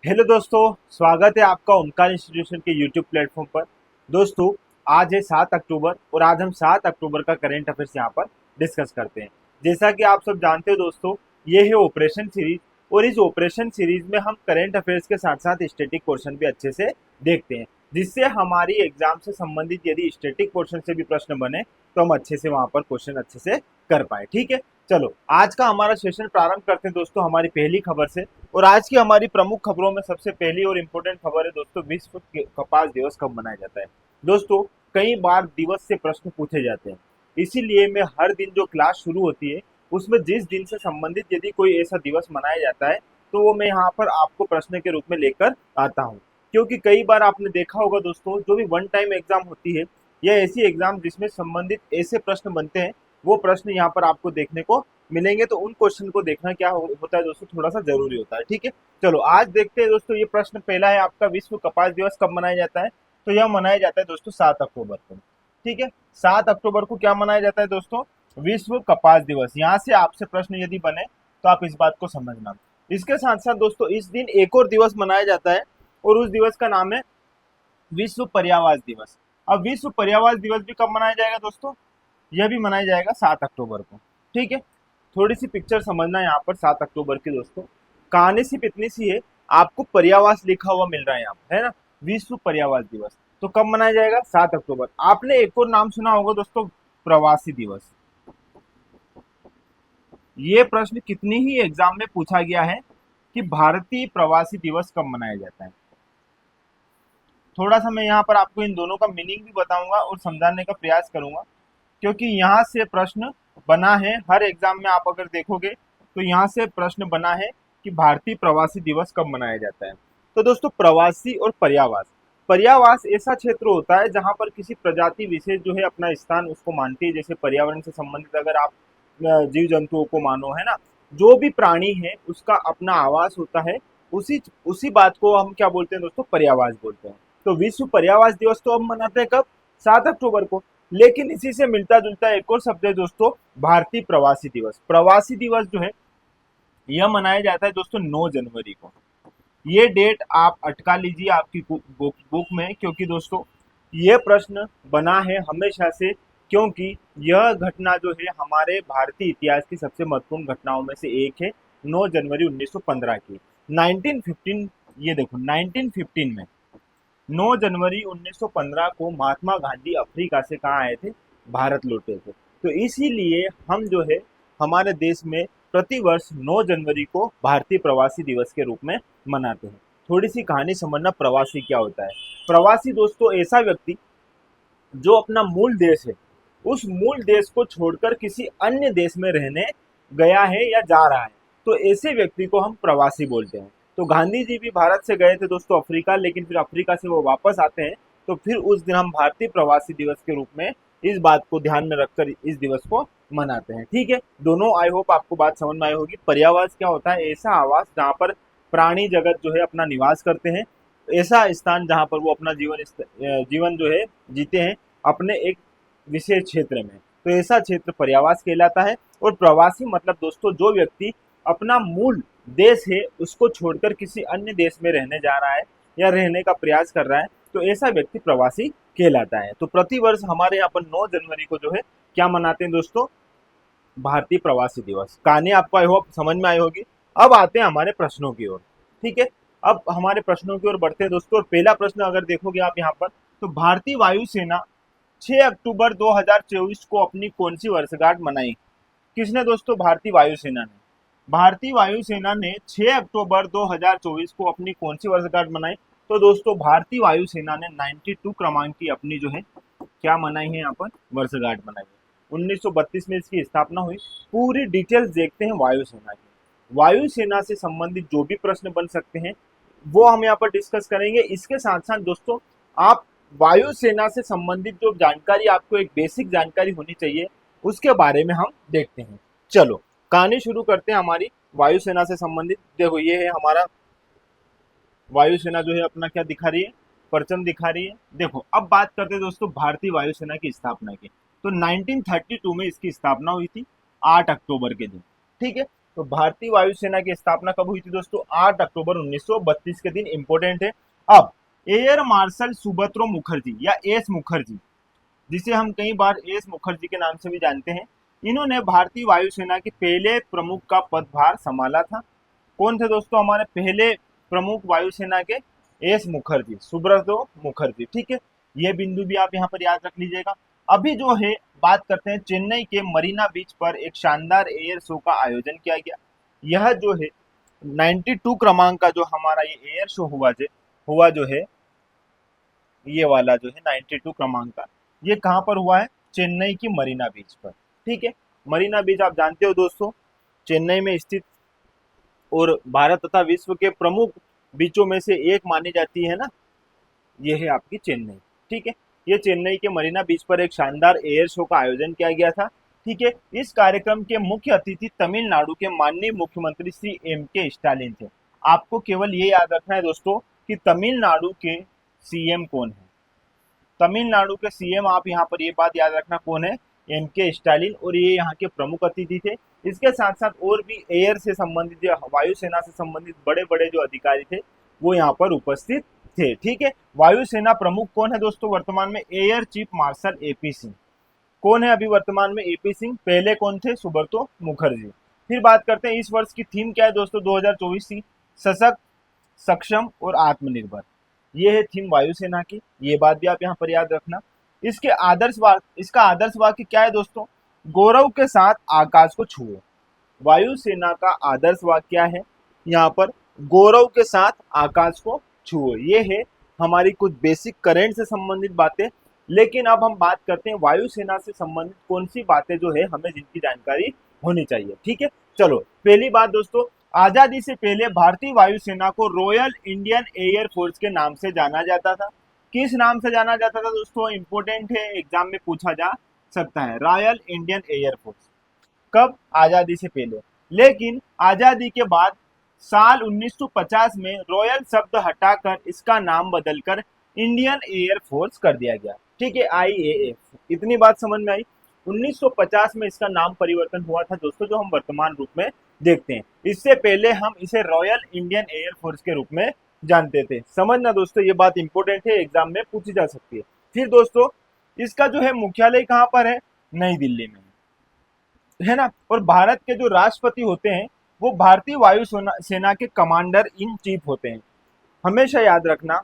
Hello दोस्तों, स्वागत है आपका ओमकार इंस्टीट्यूशन के यूट्यूब प्लेटफॉर्म पर। दोस्तों, आज है 7 अक्टूबर और आज हम 7 अक्टूबर का करंट अफेयर्स यहाँ पर डिस्कस करते हैं। जैसा कि आप सब जानते हो दोस्तों, ये है ऑपरेशन सीरीज और इस ऑपरेशन सीरीज में हम करंट अफेयर्स के साथ साथ स्टैटिक पोर्शन भी अच्छे से देखते हैं, जिससे हमारी एग्जाम से संबंधित यदि स्टैटिक पोर्शन से भी प्रश्न बने तो हम अच्छे से वहां पर क्वेश्चन अच्छे से कर पाए। ठीक है, चलो आज का हमारा सेशन प्रारंभ करते हैं दोस्तों हमारी पहली खबर से। और आज की हमारी प्रमुख खबरों में सबसे पहली और इम्पोर्टेंट खबर है दोस्तों, विश्व कपास दिवस कब मनाया जाता है। दोस्तों, कई बार दिवस से प्रश्न पूछे जाते हैं, इसीलिए मैं हर दिन जो क्लास शुरू होती है उसमें जिस दिन से संबंधित यदि कोई ऐसा दिवस मनाया जाता है तो वो मैं यहाँ पर आपको प्रश्न के रूप में लेकर आता हूँ। क्योंकि कई बार आपने देखा होगा दोस्तों, जो भी वन टाइम एग्जाम होती है या ऐसी एग्जाम जिसमें संबंधित ऐसे प्रश्न बनते हैं, वो प्रश्न यहाँ पर आपको देखने को मिलेंगे। तो उन क्वेश्चन को देखना क्या होता है दोस्तों, थोड़ा सा जरूरी होता है। ठीक है, चलो आज देखते हैं दोस्तों। ये प्रश्न पहला है आपका, विश्व कपास दिवस कब मनाया जाता है। तो यह मनाया जाता है दोस्तों 7 अक्टूबर को। ठीक है, 7 अक्टूबर को क्या मनाया जाता है दोस्तों, विश्व कपास दिवस। यहाँ से आपसे प्रश्न यदि बने तो आप इस बात को समझना। इसके साथ साथ दोस्तों इस दिन एक और दिवस मनाया जाता है और उस दिवस का नाम है विश्व पर्यावरण दिवस। अब विश्व पर्यावरण दिवस भी कब मनाया जाएगा दोस्तों, यह भी मनाया जाएगा 7 अक्टूबर को। ठीक है, थोड़ी सी पिक्चर समझना यहाँ पर 7 अक्टूबर की दोस्तों। कहानी सिर्फ इतनी सी है, आपको पर्यावास लिखा हुआ मिल रहा है यहाँ पर, है ना। विश्व पर्यावास दिवस तो कब मनाया जाएगा, 7 अक्टूबर। आपने एक और नाम सुना होगा दोस्तों, प्रवासी दिवस। ये प्रश्न कितनी ही एग्जाम में पूछा गया है कि भारतीय प्रवासी दिवस कब मनाया जाता है। थोड़ा सा मैं यहाँ पर आपको इन दोनों का मीनिंग भी बताऊंगा और समझाने का प्रयास करूंगा, क्योंकि यहाँ से प्रश्न बना है हर एग्जाम में। आप अगर देखोगे तो यहाँ से प्रश्न बना है कि भारतीय प्रवासी दिवस कब मनाया जाता है। तो दोस्तों, प्रवासी और पर्यावास, पर्यावास ऐसा क्षेत्र होता है जहाँ पर किसी प्रजाति विशेष जो है अपना स्थान उसको मानती है। जैसे पर्यावरण से संबंधित अगर आप जीव जंतुओं को मानो, है ना, जो भी प्राणी है उसका अपना आवास होता है। उसी उसी बात को हम क्या बोलते हैं दोस्तों, पर्यावास बोलते हैं। तो विश्व पर्यावास दिवस तो हम मनाते हैं कब, 7 अक्टूबर को। लेकिन इसी से मिलता जुलता एक और शब्द है दोस्तों, भारतीय प्रवासी दिवस। प्रवासी दिवस जो है यह मनाया जाता है दोस्तों 9 जनवरी को। ये डेट आप अटका लीजिए आपकी बुक में, क्योंकि दोस्तों ये प्रश्न बना है हमेशा से। क्योंकि यह घटना जो है हमारे भारतीय इतिहास की सबसे महत्वपूर्ण घटनाओं में से एक है। 9 जनवरी 1915 की, 1915, ये देखो 1915 में 9 जनवरी 1915 को महात्मा गांधी अफ्रीका से कहाँ आए थे, भारत लौटे थे। तो इसीलिए हम जो है हमारे देश में प्रतिवर्ष 9 जनवरी को भारतीय प्रवासी दिवस के रूप में मनाते हैं। थोड़ी सी कहानी समझना, प्रवासी क्या होता है। प्रवासी दोस्तों ऐसा व्यक्ति जो अपना मूल देश है उस मूल देश को छोड़कर किसी अन्य देश में रहने गया है या जा रहा है, तो ऐसे व्यक्ति को हम प्रवासी बोलते हैं। तो गांधी जी भी भारत से गए थे दोस्तों अफ्रीका, लेकिन फिर अफ्रीका से वो वापस आते हैं, तो फिर उस दिन हम भारतीय प्रवासी दिवस के रूप में इस बात को ध्यान में रखकर इस दिवस को मनाते हैं। ठीक है, दोनों आई होप आपको बात समझ में आई होगी। पर्यावास क्या होता है, ऐसा आवास जहाँ पर प्राणी जगत जो है अपना निवास करते हैं, ऐसा स्थान जहाँ पर वो अपना जीवन जो है जीते हैं अपने एक विशेष क्षेत्र में। तो ऐसा क्षेत्र पर्यावास कहलाता है। और प्रवासी मतलब दोस्तों जो व्यक्ति अपना मूल देश है उसको छोड़कर किसी अन्य देश में रहने जा रहा है या रहने का प्रयास कर रहा है, तो ऐसा व्यक्ति प्रवासी कहलाता है। तो प्रतिवर्ष हमारे यहाँ पर 9 जनवरी को जो है क्या मनाते हैं दोस्तों, भारतीय प्रवासी दिवस। कहानी आपको आई होप समझ में आई होगी। अब आते हैं हमारे प्रश्नों की ओर। ठीक है, अब हमारे प्रश्नों की ओर बढ़ते हैं दोस्तों। और पहला प्रश्न अगर देखोगे आप यहाँ पर, तो भारतीय वायुसेना 6 अक्टूबर 2024 को अपनी कौन सी वर्षगांठ मनाई। किसने दोस्तों, भारतीय वायुसेना ने। भारतीय वायुसेना ने 6 अक्टूबर 2024 को अपनी कौन सी वर्षगांठ मनाई। तो दोस्तों भारतीय वायुसेना ने 92 क्रमांक की अपनी जो है क्या मनाई है, यहाँ पर वर्षगांठ मनाई है। 1932 में इसकी स्थापना हुई। पूरी डिटेल्स देखते हैं वायुसेना की। वायुसेना से संबंधित जो भी प्रश्न बन सकते हैं वो हम यहाँ पर डिस्कस करेंगे। इसके साथ साथ दोस्तों आप वायुसेना से संबंधित जो जानकारी, आपको एक बेसिक जानकारी होनी चाहिए, उसके बारे में हम देखते हैं। चलो कहानी शुरू करते हैं हमारी वायुसेना से संबंधित। देखो ये है हमारा वायुसेना जो है अपना क्या दिखा रही है, परचम दिखा रही है। देखो अब बात करते हैं दोस्तों भारतीय वायुसेना की स्थापना की। तो 1932 में इसकी स्थापना हुई थी 8 अक्टूबर के दिन। ठीक है, तो भारतीय वायुसेना की स्थापना कब हुई थी दोस्तों? 8 अक्टूबर 1932 के दिन। इंपॉर्टेंट है। अब एयर मार्शल सुब्रतो मुखर्जी या एस मुखर्जी, जिसे हम कई बार एस मुखर्जी के नाम से भी जानते हैं, इन्होंने भारतीय वायुसेना के पहले प्रमुख का पदभार संभाला था। कौन थे दोस्तों हमारे पहले प्रमुख वायुसेना के? एस मुखर्जी, सुब्रतो मुखर्जी। ठीक है, ये बिंदु भी आप यहाँ पर याद रख लीजिएगा। अभी जो है बात करते हैं, चेन्नई के मरीना बीच पर एक शानदार एयर शो का आयोजन किया गया। यह जो है 92 क्रमांक का जो हमारा ये एयर शो हुआ जो है, ये वाला जो है 92 क्रमांक का, ये कहाँ पर हुआ है? चेन्नई की मरीना बीच पर। ठीक है, मरीना बीच आप जानते हो दोस्तों, चेन्नई में स्थित और भारत तथा विश्व के प्रमुख बीचों में से एक मानी जाती है ना, ये है आपकी चेन्नई। ठीक है, ये चेन्नई के मरीना बीच पर एक शानदार एयर शो का आयोजन किया गया था। ठीक है, इस कार्यक्रम के मुख्य अतिथि तमिलनाडु के माननीय मुख्यमंत्री श्री M.K. स्टालिन थे। आपको केवल ये याद रखना है दोस्तों कि तमिलनाडु के सीएम कौन है। तमिलनाडु के सीएम, आप यहाँ पर ये बात याद रखना, कौन है? M.K. स्टालिन, और ये यहाँ के प्रमुख अतिथि थे। इसके साथ साथ और भी एयर से संबंधित, वायुसेना से संबंधित बड़े बड़े जो अधिकारी थे वो यहाँ पर उपस्थित थे। ठीक है, वायुसेना प्रमुख कौन है दोस्तों वर्तमान में? Air chief marshal AP Singh. कौन है अभी वर्तमान में? AP सिंह। पहले कौन थे? सुब्रतो मुखर्जी। फिर बात करते हैं इस वर्ष की थीम क्या है दोस्तों 2024 की? सशक्त, सक्षम और आत्मनिर्भर। ये है थीम वायुसेना की, ये बात भी आप यहाँ पर याद रखना। इसका आदर्श वाक्य क्या है दोस्तों? गौरव के साथ आकाश को छुओ। वायुसेना का आदर्श वाक्य क्या है यहाँ पर? गौरव के साथ आकाश को छुओ। ये है हमारी कुछ बेसिक करंट से संबंधित बातें। लेकिन अब हम बात करते हैं वायुसेना से संबंधित कौन सी बातें जो है हमें जिनकी जानकारी होनी चाहिए। ठीक है, चलो पहली बात दोस्तों, आजादी से पहले भारतीय वायुसेना को रॉयल इंडियन एयर फोर्स के नाम से जाना जाता था। किस नाम से जाना जाता था दोस्तों? इंपॉर्टेंट है, एग्जाम में पूछा जा सकता है। Royal Indian air force. कब? आजादी से पहले। लेकिन आजादी के बाद साल 1950 में रॉयल शब्द हटाकर इसका नाम बदलकर इंडियन एयर फोर्स कर दिया गया। ठीक है, IAF। इतनी बात समझ में आई। 1950 में इसका नाम परिवर्तन हुआ था दोस्तों, जो हम वर्तमान रूप में देखते हैं। इससे पहले हम इसे रॉयल इंडियन एयर फोर्स के रूप में जानते थे। समझना दोस्तों, ये बात इंपॉर्टेंट है, एग्जाम में पूछी जा सकती है। फिर दोस्तों, इसका जो है मुख्यालय कहाँ पर है? नई दिल्ली में, है ना। और भारत के जो राष्ट्रपति होते हैं वो भारतीय वायुसेना के कमांडर इन चीफ होते हैं। हमेशा याद रखना,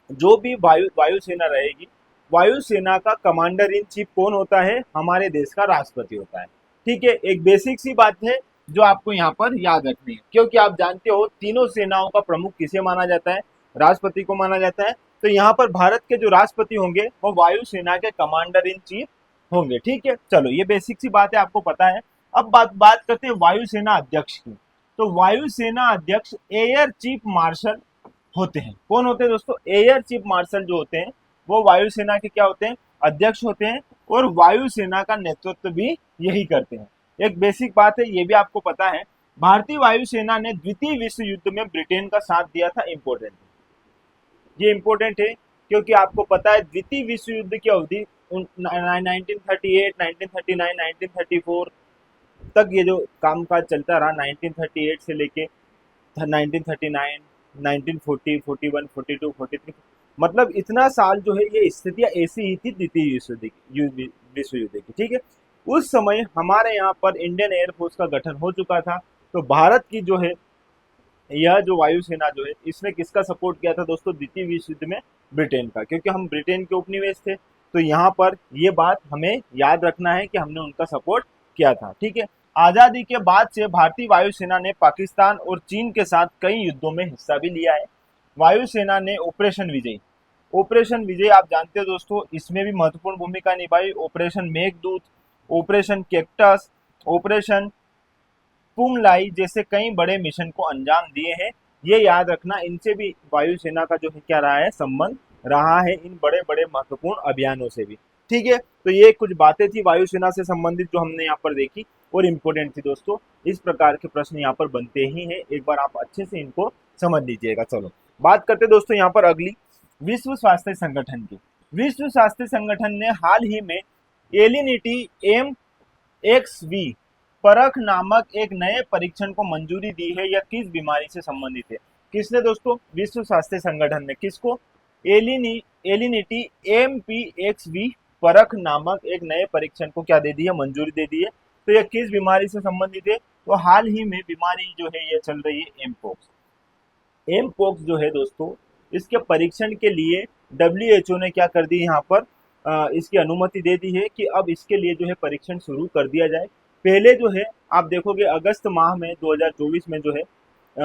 जो भी वायुसेना रहेगी, वायुसेना का कमांडर इन चीफ कौन होता है? हमारे देश का राष्ट्रपति होता है। ठीक है, एक बेसिक सी बात है जो आपको यहाँ पर याद रखनी है, क्योंकि आप जानते हो तीनों सेनाओं का प्रमुख किसे माना जाता है? राष्ट्रपति को माना जाता है। तो यहाँ पर भारत के जो राष्ट्रपति होंगे वो वायुसेना के कमांडर इन चीफ होंगे। ठीक है, चलो ये बेसिक सी बात है, आपको पता है। अब बात करते हैं वायुसेना अध्यक्ष की। तो वायुसेना अध्यक्ष एयर चीफ मार्शल होते हैं। कौन होते हैं दोस्तों? एयर चीफ मार्शल जो होते हैं वो वायुसेना के क्या होते हैं? अध्यक्ष होते हैं, और वायुसेना का नेतृत्व भी यही करते हैं। एक बेसिक बात है, ये भी आपको पता है, भारतीय वायुसेना ने द्वितीय विश्व युद्ध में ब्रिटेन का साथ दिया था। इंपॉर्टेंट, ये इंपॉर्टेंट है क्योंकि आपको पता है द्वितीय विश्व युद्ध की अवधि 1938, 1939, 1934 तक ये जो कामकाज चलता रहा। 1938 से लेके 1939, 1940, 41, 42, 43, मतलब इतना साल जो है ये स्थितियां ऐसी ही थी द्वितीय विश्व युद्ध की। ठीक है, उस समय हमारे यहाँ पर इंडियन एयरफोर्स का गठन हो चुका था। तो भारत की जो है यह जो वायुसेना जो है इसने किसका सपोर्ट किया था दोस्तों द्वितीय विश्व युद्ध में? ब्रिटेन का, क्योंकि हम ब्रिटेन के उपनिवेश थे। तो यहाँ पर ये बात हमें याद रखना है कि हमने उनका सपोर्ट किया था। ठीक है, आजादी के बाद से भारतीय वायुसेना ने पाकिस्तान और चीन के साथ कई युद्धों में हिस्सा भी लिया है। वायुसेना ने ऑपरेशन विजय आप जानते हो दोस्तों, इसमें भी महत्वपूर्ण भूमिका निभाई। Operation Meghdoot, operation cactus, operation पुंगलाई जैसे कई बड़े मिशन को अंजाम दिए हैं। ये याद रखना, इनसे भी वायुसेना का जो है क्या रहा है? संबंध रहा है, इन बड़े बड़े महत्वपूर्ण अभियानों से भी। ठीक है, तो ये कुछ बातें थी वायुसेना से संबंधित जो हमने यहाँ पर देखी और इम्पोर्टेंट थी दोस्तों। इस प्रकार के प्रश्न यहाँ पर बनते ही हैं, एक बार आप अच्छे से इनको समझ लीजिएगा। चलो बात करते दोस्तों यहाँ पर अगली, विश्व स्वास्थ्य संगठन की। विश्व स्वास्थ्य संगठन ने हाल ही में एलिनिटी MXV परख नामक एक नए परीक्षण को मंजूरी दी है, यह किस बीमारी से संबंधित है? किसने दोस्तों? विश्व स्वास्थ्य संगठन ने। किसको? एलिनिटी MPXV परख नामक एक नए परीक्षण को क्या दे दी है? मंजूरी दे दी है। तो यह किस बीमारी से संबंधित है? तो हाल ही में बीमारी जो है यह चल रही है एमपोक्स। एमपोक्स जो है दोस्तों, इसके परीक्षण के लिए WHO ने क्या कर दी यहाँ पर, इसकी अनुमति दे दी है कि अब इसके लिए जो है परीक्षण शुरू कर दिया जाए। पहले जो है आप देखोगे अगस्त माह में 2024 में जो है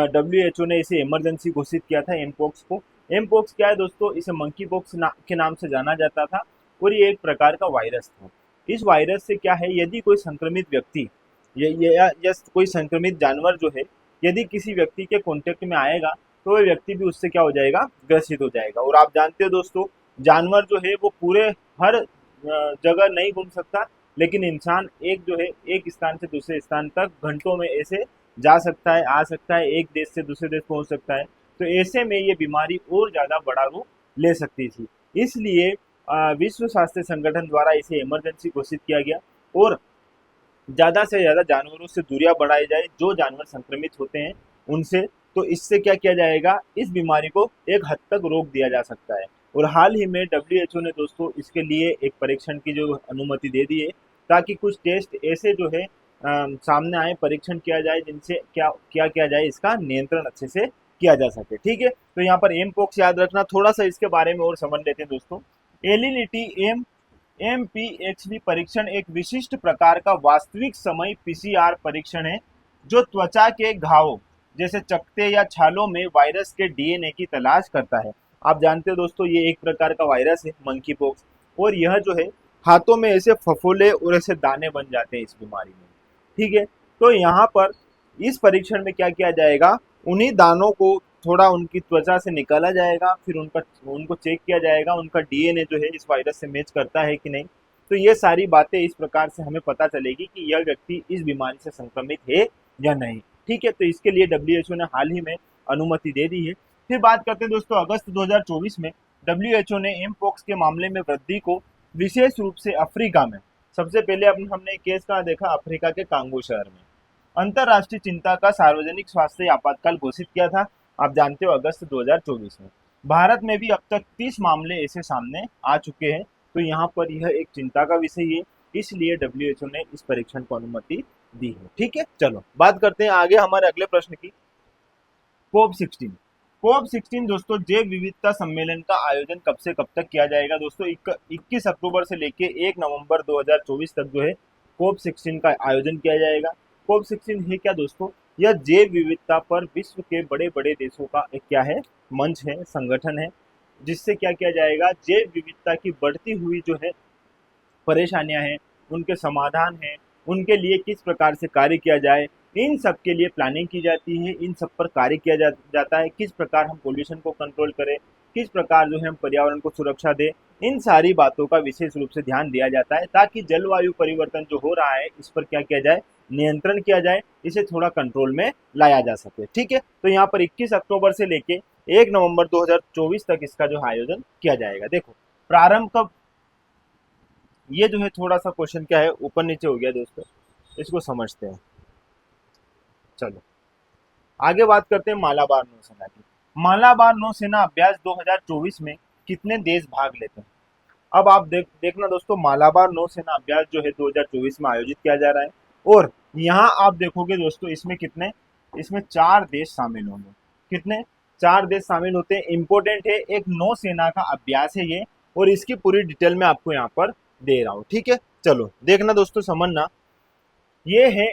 WHO ने इसे इमरजेंसी घोषित किया था एमपोक्स को। एमपोक्स क्या है दोस्तों? इसे मंकी पॉक्स के नाम से जाना जाता था और ये एक प्रकार का वायरस था। इस वायरस से क्या है, यदि कोई संक्रमित व्यक्ति या कोई संक्रमित जानवर जो है यदि किसी व्यक्ति के कांटेक्ट में आएगा तो वह व्यक्ति भी उससे क्या हो जाएगा? ग्रसित हो जाएगा। और आप जानते हो दोस्तों, जानवर जो है वो पूरे हर जगह नहीं घूम सकता, लेकिन इंसान एक जो है एक स्थान से दूसरे स्थान तक घंटों में ऐसे जा सकता है, आ सकता है, एक देश से दूसरे देश पहुंच सकता है। तो ऐसे में ये बीमारी और ज्यादा बड़ा रूप ले सकती थी। इसलिए विश्व स्वास्थ्य संगठन द्वारा इसे इमरजेंसी घोषित किया गया और ज़्यादा से ज़्यादा जानवरों से दूरियां बढ़ाई जाए जो जानवर संक्रमित होते हैं उनसे। तो इससे क्या किया जाएगा? इस बीमारी को एक हद तक रोक दिया जा सकता है। और हाल ही में WHO ने दोस्तों इसके लिए एक परीक्षण की जो अनुमति दे दी है, ताकि कुछ टेस्ट ऐसे जो है सामने आए, परीक्षण किया जाए जिनसे क्या क्या किया जाए, इसका नियंत्रण अच्छे से किया जा सके। ठीक है, तो यहाँ पर एमपोक्स याद रखना। थोड़ा सा इसके बारे में और समझ लेते हैं दोस्तों। एलिनिटी MPXV परीक्षण एक विशिष्ट प्रकार का वास्तविक समय PCR परीक्षण है जो त्वचा के घावों जैसे चकत्ते या छालों में वायरस के DNA की तलाश करता है। आप जानते हो दोस्तों, ये एक प्रकार का वायरस है मंकी पॉक्स, और यह जो है हाथों में ऐसे फफोले और ऐसे दाने बन जाते हैं इस बीमारी में। ठीक है, तो यहाँ पर इस परीक्षण में क्या किया जाएगा? उन्हीं दानों को थोड़ा उनकी त्वचा से निकाला जाएगा, फिर उनको चेक किया जाएगा, उनका DNA जो है इस वायरस से मैच करता है कि नहीं। तो ये सारी बातें इस प्रकार से हमें पता चलेगी कि यह व्यक्ति इस बीमारी से संक्रमित है या नहीं। ठीक है, तो इसके लिए WHO ने हाल ही में अनुमति दे दी है। फिर बात करते हैं दोस्तों, अगस्त 2024 में WHO ने एमपोक्स के मामले में वृद्धि को विशेष रूप से अफ्रीका में, सबसे पहले हमने केस कहाँ देखा? अफ्रीका के कांगो शहर में अंतरराष्ट्रीय चिंता का सार्वजनिक स्वास्थ्य आपातकाल घोषित किया था। आप जानते हो अगस्त 2024 में। भारत में भी अब तक 30 मामले ऐसे सामने आ चुके हैं। तो यहाँ पर यह एक चिंता का विषय है, इसलिए WHO ने इस परीक्षण को अनुमति दी है। ठीक है, चलो बात करते हैं आगे हमारे अगले प्रश्न की। कोप16 दोस्तों, जैव विविधता सम्मेलन का आयोजन कब से कब तक किया जाएगा? दोस्तों 21 अक्टूबर से लेके 1 नवंबर 2024 तक जो है कोप16 का आयोजन किया जाएगा। कोप16 है क्या दोस्तों? यह जैव विविधता पर विश्व के बड़े बड़े देशों का एक क्या है? मंच है, संगठन है, जिससे क्या किया जाएगा? जैव विविधता की बढ़ती हुई जो है परेशानियां हैं, उनके समाधान हैं, उनके लिए किस प्रकार से कार्य किया जाए, इन सब के लिए प्लानिंग की जाती है, इन सब पर कार्य किया जाता है। किस प्रकार हम पोल्यूशन को कंट्रोल करें, किस प्रकार जो है हम पर्यावरण को सुरक्षा दें, इन सारी बातों का विशेष रूप से ध्यान दिया जाता है, ताकि जलवायु परिवर्तन जो हो रहा है इस पर क्या किया जाए? नियंत्रण किया जाए, इसे थोड़ा कंट्रोल में लाया जा सके। ठीक है, तो यहाँ पर 21 अक्टूबर से लेके 1 नवंबर 2024 तक इसका जो आयोजन किया जाएगा। देखो प्रारंभ कब, ये जो है थोड़ा सा क्वेश्चन क्या है, ऊपर नीचे हो गया दोस्तों, इसको समझते हैं। चलो आगे बात करते हैं मालाबार नौसेना की। मालाबार नौसेना अभ्यास 2024 में कितने देश भाग लेते हैं? अब आप देखना दोस्तों, मालाबार नौसेना अभ्यास जो है 2024 में आयोजित किया जा रहा है, और यहाँ आप देखोगे दोस्तों इसमें 4 देश शामिल होंगे। कितने? 4 देश शामिल होते हैं। इंपॉर्टेंट है, एक नौसेना का अभ्यास है ये, और इसकी पूरी डिटेल में आपको यहाँ पर दे रहा हूँ। ठीक है, चलो देखना दोस्तों, समझना। ये है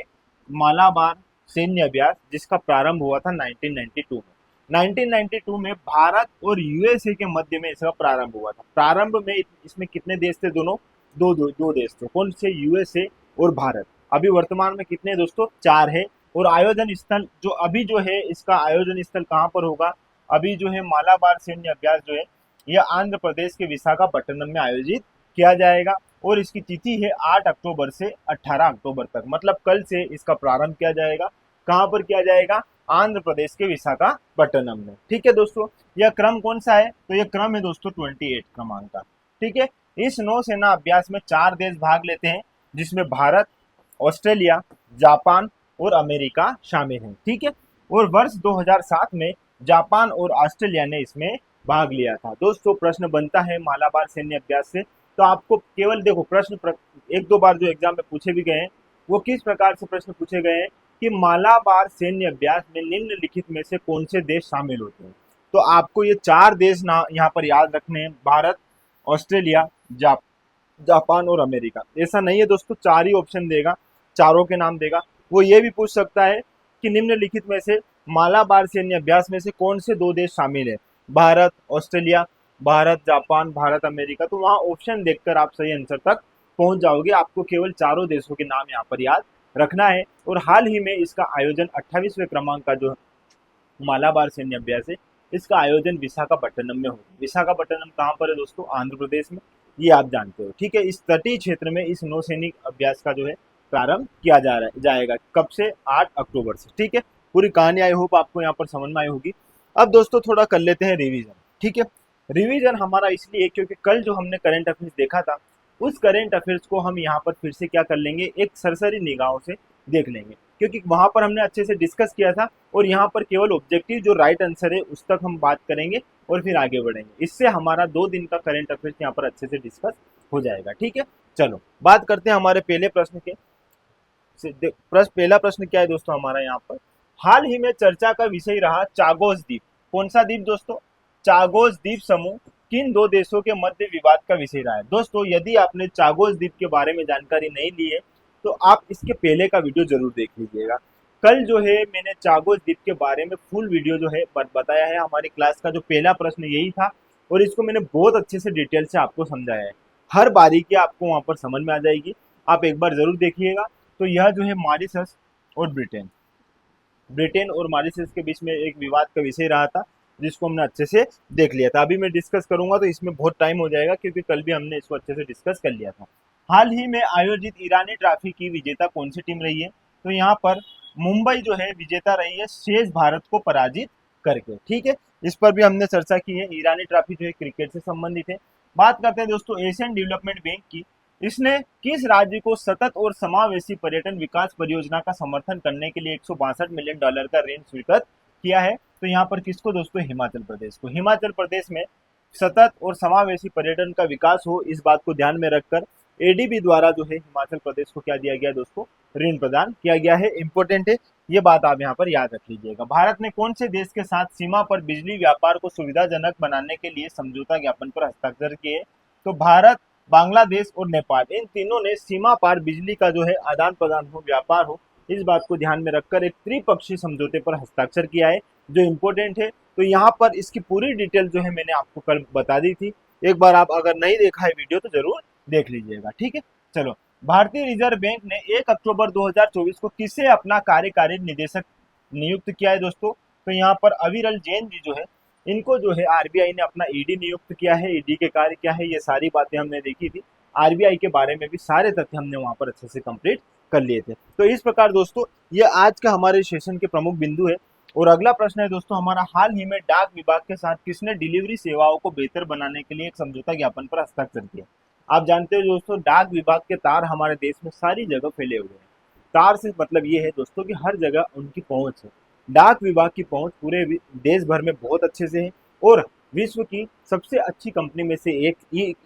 मालाबार सैन्य अभ्यास, जिसका प्रारंभ हुआ था 1992 में। 1992 में भारत और USA के मध्य में इसका प्रारंभ हुआ था। प्रारंभ में इसमें कितने देश थे? दो देश थे। कौन से? USA और भारत। अभी वर्तमान में कितने दोस्तों? 4 है। और आयोजन स्थल जो अभी जो है, इसका आयोजन स्थल कहाँ पर होगा? अभी जो है मालाबार सैन्य अभ्यास जो है यह आंध्र प्रदेश के विशाखापट्टनम में आयोजित किया जाएगा, और इसकी तिथि है 8 अक्टूबर से 18 अक्टूबर तक। मतलब कल से इसका प्रारंभ किया जाएगा। कहाँ पर किया जाएगा? आंध्र प्रदेश के विशाखापट्टनम में। ठीक है दोस्तों, यह क्रम कौन सा है? तो यह क्रम है दोस्तों 28 क्रमांक का। ठीक है, इस नौसेना अभ्यास में 4 देश भाग लेते हैं, जिसमें भारत, ऑस्ट्रेलिया, जापान और अमेरिका शामिल हैं। ठीक है, और वर्ष 2007 में जापान और ऑस्ट्रेलिया ने इसमें भाग लिया था। दोस्तों प्रश्न बनता है मालाबार सैन्य अभ्यास से, तो आपको केवल देखो एक दो बार जो एग्जाम में पूछे भी गए हैं वो किस प्रकार से प्रश्न पूछे गए हैं कि मालाबार सैन्य अभ्यास में निम्नलिखित में से कौन से देश शामिल होते हैं। तो आपको ये चार देश ना यहाँ पर याद रखने हैं, भारत, ऑस्ट्रेलिया, जापान और अमेरिका। ऐसा नहीं है दोस्तों चार ही ऑप्शन देगा, चारों के नाम देगा। वो ये भी पूछ सकता है कि निम्नलिखित में से मालाबार सैन्य अभ्यास में से कौन से दो देश शामिल है, Bharat, Australia, Bharat, Japan, Bharat, America. तो वहां ऑप्शन देखकर आप सही आंसर तक पहुंच जाओगे। आपको केवल चारों देशों के नाम यहाँ पर याद रखना है। और हाल ही में इसका आयोजन 28वें क्रमांक का जो मालाबार सैन्य अभ्यास है, इसका आयोजन विशाखापट्टनम में होगा। विशाखापट्टनम कहाँ पर है दोस्तों? आंध्र प्रदेश में, ये आप जानते हो। ठीक है, इस तटीय क्षेत्र में इस नौसैनिक अभ्यास का जो है प्रारंभ किया जाएगा। कब से? 8 अक्टूबर से। ठीक है, पूरी कहानी आई होप आपको यहाँ पर समझ में आई होगी। अब दोस्तों थोड़ा कर लेते हैं रिवीजन। ठीक है, रिवीजन हमारा इसलिए क्योंकि कल जो हमने करंट अफेयर्स देखा था उस करंट अफेयर्स को हम यहाँ पर फिर से क्या कर लेंगे, एक सरसरी निगाहों से देख लेंगे, क्योंकि वहां पर हमने अच्छे से डिस्कस किया था। और यहाँ पर केवल ऑब्जेक्टिव जो राइट आंसर है उस तक हम बात करेंगे और फिर आगे बढ़ेंगे। इससे हमारा 2 दिन का करंट अफेयर्स यहाँ पर अच्छे से डिस्कस हो जाएगा। ठीक है, चलो बात करते हैं हमारे पहले प्रश्न के। पहला प्रश्न क्या है दोस्तों हमारा यहाँ पर? हाल ही में चर्चा का विषय रहा चागोस द्वीप। कौन सा द्वीप दोस्तों? चागोस द्वीप समूह किन दो देशों के मध्य विवाद का विषय रहा है? दोस्तों यदि आपने चागोस द्वीप के बारे में जानकारी नहीं ली है तो आप इसके पहले का वीडियो जरूर देख लीजिएगा। कल जो है मैंने चागोस द्वीप के बारे में फुल वीडियो जो है बताया है। हमारी क्लास का जो पहला प्रश्न यही था और इसको मैंने बहुत अच्छे से डिटेल से आपको समझाया है। हर बारीकी आपको वहां पर समझ में आ जाएगी, आप एक बार जरूर देखिएगा। तो यह जो है मॉरिशस और ब्रिटेन और मॉरिशस के बीच में एक विवाद का विषय रहा था, जिसको हमने अच्छे से देख लिया था। अभी मैं डिस्कस करूंगा तो इसमें बहुत टाइम हो जाएगा, क्योंकि कल भी हमने इसको अच्छे से डिस्कस कर लिया था। हाल ही में आयोजित ईरानी ट्रॉफी की विजेता कौन सी टीम रही है? तो यहाँ पर मुंबई जो है विजेता रही है, शेष भारत को पराजित करके। ठीक है, इस पर भी हमने चर्चा की है। ईरानी ट्रॉफी जो है क्रिकेट से संबंधित है। बात करते हैं दोस्तों एशियन डेवलपमेंट बैंक की। इसने किस राज्य को सतत और समावेशी पर्यटन विकास परियोजना का समर्थन करने के लिए 162 मिलियन डॉलर का ऋण स्वीकृत किया है? तो यहाँ पर किसको दोस्तों? हिमाचल प्रदेश को। हिमाचल प्रदेश में सतत और समावेशी पर्यटन का विकास हो, इस बात को ध्यान में रखकर एडीबी द्वारा जो है हिमाचल प्रदेश को क्या दिया गया दोस्तों? ऋण प्रदान किया गया है। इंपॉर्टेंट है, ये बात आप यहाँ पर याद रख लीजिएगा। भारत ने कौन से देश के साथ सीमा पर बिजली व्यापार को सुविधाजनक बनाने के लिए समझौता ज्ञापन पर हस्ताक्षर किए? तो भारत, बांग्लादेश और नेपाल, इन तीनों ने सीमा पार बिजली का जो है आदान प्रदान हो, व्यापार हो, इस बात को ध्यान में रखकर एक त्रिपक्षीय समझौते पर हस्ताक्षर किया है, जो इम्पोर्टेंट है। तो यहाँ पर इसकी पूरी डिटेल जो है मैंने आपको कल बता दी थी। एक बार आप अगर नहीं देखा है वीडियो तो जरूर देख लीजिएगा। ठीक है, चलो। भारतीय रिजर्व बैंक ने 1 अक्टूबर 2024 को किसे अपना कार्यकारी निदेशक नियुक्त किया है दोस्तों? तो यहाँ पर अविरल जैन जी जो है, इनको जो है आरबीआई ने अपना ईडी नियुक्त किया है। ईडी के कार्य क्या है, ये सारी बातें हमने देखी थी। आरबीआई के बारे में भी सारे तथ्य हमने वहां पर अच्छे से कंप्लीट कर लिए थे। तो इस प्रकार दोस्तों ये आज का हमारे सेशन के प्रमुख बिंदु है। और अगला प्रश्न है दोस्तों हमारा, हाल ही में डाक विभाग के साथ किसने डिलीवरी सेवाओं को बेहतर बनाने के लिए एक समझौता ज्ञापन पर हस्ताक्षर किया? आप जानते हो दोस्तों डाक विभाग के तार हमारे देश में सारी जगह फैले हुए हैं। तार से मतलब ये है दोस्तों कि हर जगह उनकी पहुंच है। डाक विभाग की पहुंच पूरे देश भर में बहुत अच्छे से है। और विश्व की सबसे अच्छी कंपनी में से एक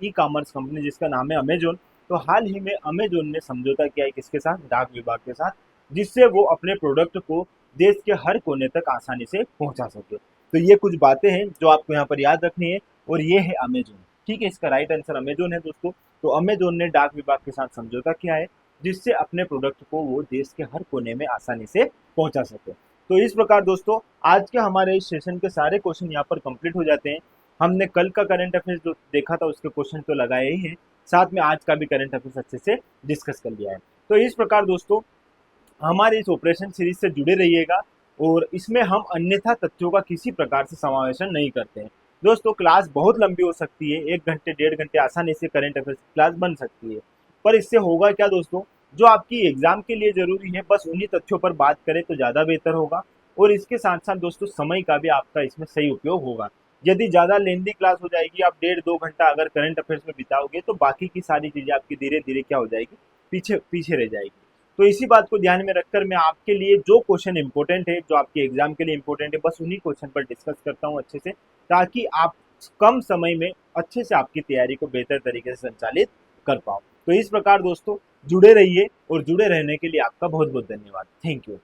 ई कॉमर्स कंपनी जिसका नाम है अमेजोन। तो हाल ही में अमेजोन ने समझौता किया है किसके साथ? डाक विभाग के साथ, जिससे वो अपने प्रोडक्ट को देश के हर कोने तक आसानी से पहुंचा सके। तो ये कुछ बातें हैं जो आपको यहाँ पर याद रखनी है। और ये है अमेजोन। ठीक है, इसका राइट आंसर अमेजोन है दोस्तों। तो अमेजोन ने डाक विभाग के साथ समझौता किया है, जिससे अपने प्रोडक्ट को वो देश के हर कोने में आसानी से पहुंचा सके। तो इस प्रकार दोस्तों आज के हमारे इस सेशन के सारे क्वेश्चन यहाँ पर कंप्लीट हो जाते हैं। हमने कल का करंट अफेयर्स जो देखा था उसके क्वेश्चन तो लगाए ही हैं, साथ में आज का भी करंट अफेयर्स अच्छे से डिस्कस कर लिया है। तो इस प्रकार दोस्तों हमारे इस ऑपरेशन सीरीज से जुड़े रहिएगा। और इसमें हम अन्यथा तथ्यों का किसी प्रकार से समावेशन नहीं करते हैं। दोस्तों क्लास बहुत लंबी हो सकती है, 1 घंटे 1.5 घंटे आसानी से करंट अफेयर्स की क्लास बन सकती है। पर इससे होगा क्या दोस्तों, जो आपकी एग्जाम के लिए जरूरी है बस उन्हीं तथ्यों पर बात करें तो ज़्यादा बेहतर होगा। और इसके साथ साथ दोस्तों समय का भी आपका इसमें सही उपयोग होगा। यदि ज़्यादा लेंदी क्लास हो जाएगी, आप 1.5-2 घंटा अगर करंट अफेयर्स में बिताओगे तो बाकी की सारी चीज़ें आपकी धीरे धीरे क्या हो जाएगी, पीछे पीछे रह जाएगी। तो इसी बात को ध्यान में रखकर मैं आपके लिए जो क्वेश्चन इंपॉर्टेंट है, जो आपके एग्जाम के लिए इंपॉर्टेंट है, बस उन्हीं क्वेश्चन पर डिस्कस करता हूँ अच्छे से, ताकि आप कम समय में अच्छे से आपकी तैयारी को बेहतर तरीके से संचालित कर पाओ। तो इस प्रकार दोस्तों जुड़े रहिए, और जुड़े रहने के लिए आपका बहुत बहुत धन्यवाद। Thank you.